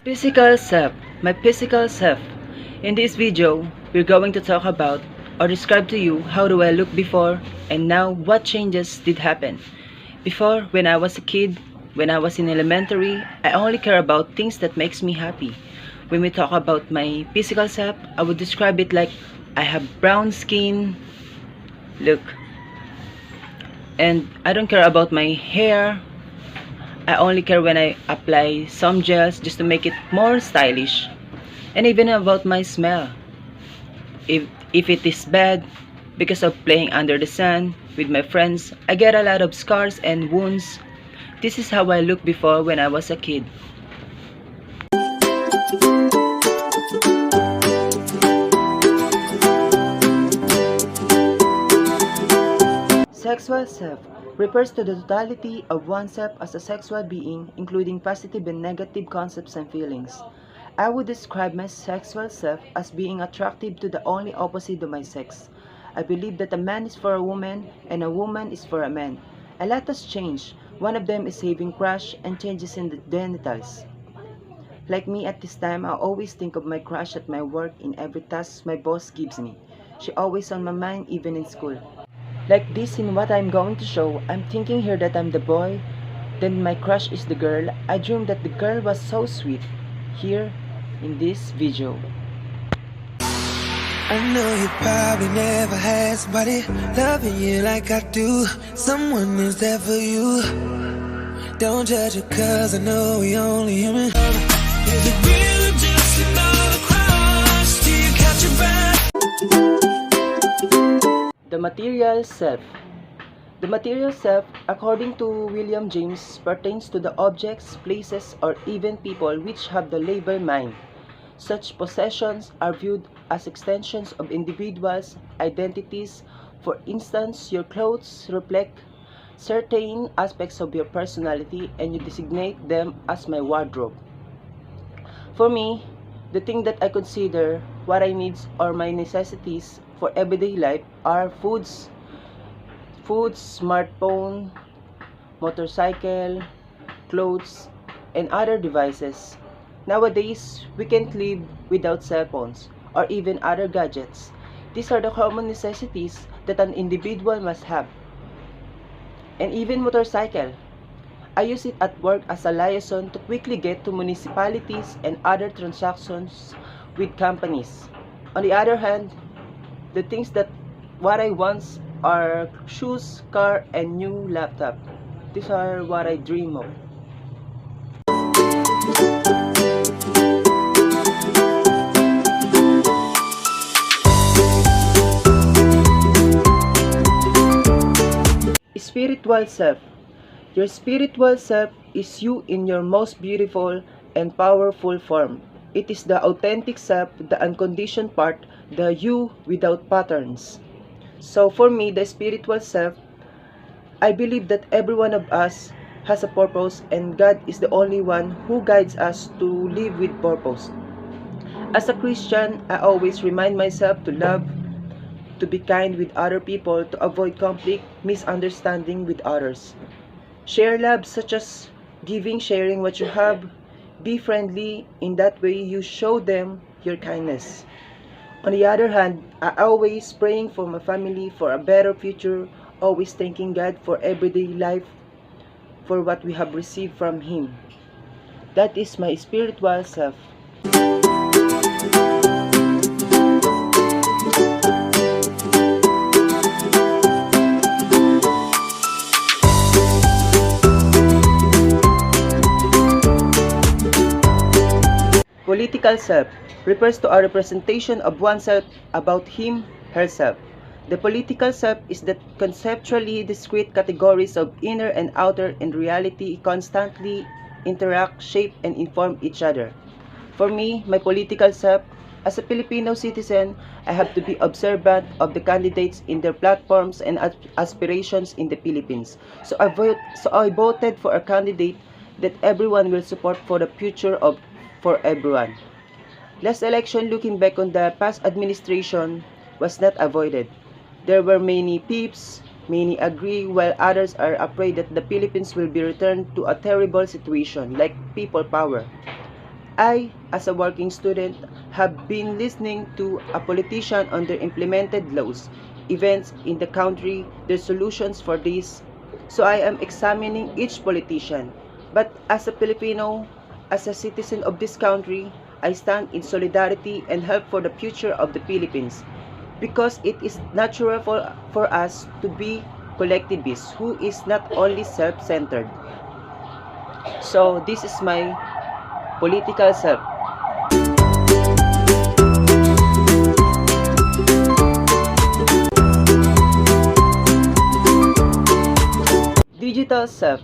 Physical self, my physical self. In this video, we're going to talk about or describe to you how do I look before and now what changes did happen. Before, when I was a kid, when I was in elementary, I only care about things that makes me happy. When we talk about my physical self, I would describe it like I have brown skin, look, and I don't care about my hair. I only care when I apply some gels just to make it more stylish. And even about my smell. If it is bad, because of playing under the sun with my friends, I get a lot of scars and wounds. This is how I looked before when I was a kid. Sexual self refers to the totality of oneself as a sexual being, including positive and negative concepts and feelings. I would describe my sexual self as being attractive to the only opposite of my sex. I believe that a man is for a woman and a woman is for a man. A lot has changed. One of them is having crush and changes in the genitals. Like me at this time, I always think of my crush at my work in every task my boss gives me. She always on my mind even in school. Like this in what I'm going to show, I'm thinking here that I'm the boy, then my crush is the girl. I dreamed that the girl was so sweet. Here, in this video. I know you probably never had somebody loving you like I do. Someone is there for you. Don't judge it cause I know we only human. Is it real or just another crush? Do you catch your breath? The material self. The material self, according to William James, pertains to the objects, places, or even people which have the label mind. Such possessions are viewed as extensions of individuals' identities. For instance, your clothes reflect certain aspects of your personality and you designate them as my wardrobe. For me, the thing that I consider what I need or my necessities for everyday life are foods, smartphone, motorcycle, clothes, and other devices. Nowadays, we can't live without cell phones or even other gadgets. These are the common necessities that an individual must have. And even motorcycle. I use it at work as a liaison to quickly get to municipalities and other transactions with companies. On the other hand, the things that what I want are shoes, car, and new laptop. These are what I dream of. Spiritual self. Your spiritual self is you in your most beautiful and powerful form. It is the authentic self, the unconditioned part, the you without patterns. So for me, the spiritual self, I believe that every one of us has a purpose and God is the only one who guides us to live with purpose. As a Christian, I always remind myself to love, to be kind with other people, to avoid conflict, misunderstanding with others. Share love such as giving, sharing what you have. Be friendly, in that way you show them your kindness. On the other hand, I always praying for my family for a better future, always thanking God for everyday life, for what we have received from Him. That is my spiritual self. Political self refers to a representation of oneself about him, herself. The political self is the conceptually discrete categories of inner and outer in reality constantly interact, shape, and inform each other. For me, my political self, as a Filipino citizen, I have to be observant of the candidates in their platforms and aspirations in the Philippines. So I voted for a candidate that everyone will support for the future of for everyone. Last election, looking back on the past administration, was not avoided. There were many peeps, Many agree, while others are afraid that the Philippines will be returned to a terrible situation like people power. I, as a working student, have been listening to a politician on their implemented laws, events in the country, their solutions for this. So I am examining each politician. But as a Filipino, as a citizen of this country, I stand in solidarity and help for the future of the Philippines. Because it is natural for us to be collectivists who is not only self-centered. So this is my political self. Digital self.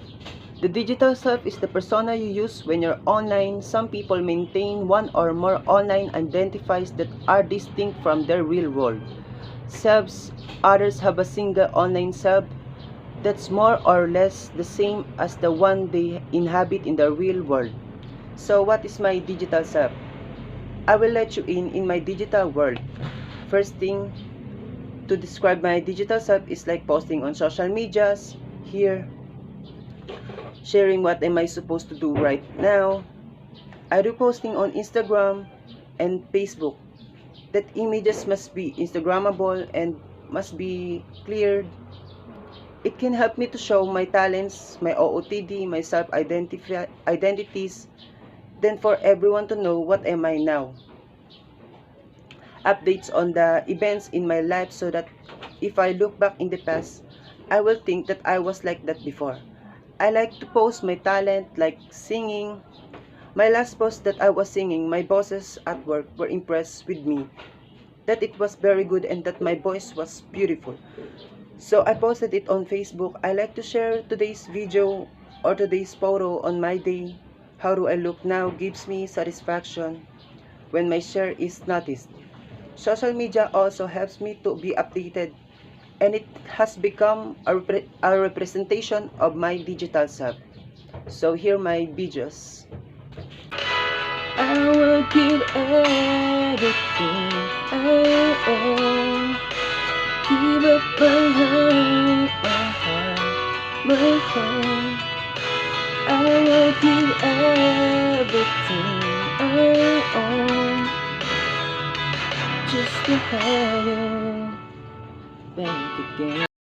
The digital self is the persona you use when you're online. Some people maintain one or more online identifiers that are distinct from their real world selves. Others have a single online self that's more or less the same as the one they inhabit in the real world. So what is my digital self? I will let you in my digital world. First thing to describe my digital self is like posting on social medias, here, sharing what am I supposed to do right now. I do posting on Instagram and Facebook. That images must be Instagrammable and must be cleared. It can help me to show my talents, my OOTD, my self-identities, then for everyone to know what am I now. Updates on the events in my life so that if I look back in the past, I will think that I was like that before. I like to post my talent like singing. My last post that I was singing, my bosses at work were impressed with me, that it was very good and that my voice was beautiful. So I posted it on Facebook. I like to share today's video or today's photo on my day. How do I look now gives me satisfaction when my share is noticed. Social media also helps me to be updated and it has become a representation of my digital self. So here my videos. I will give everything I own. Give up my heart, my home. I will give everything I own just to have you back again.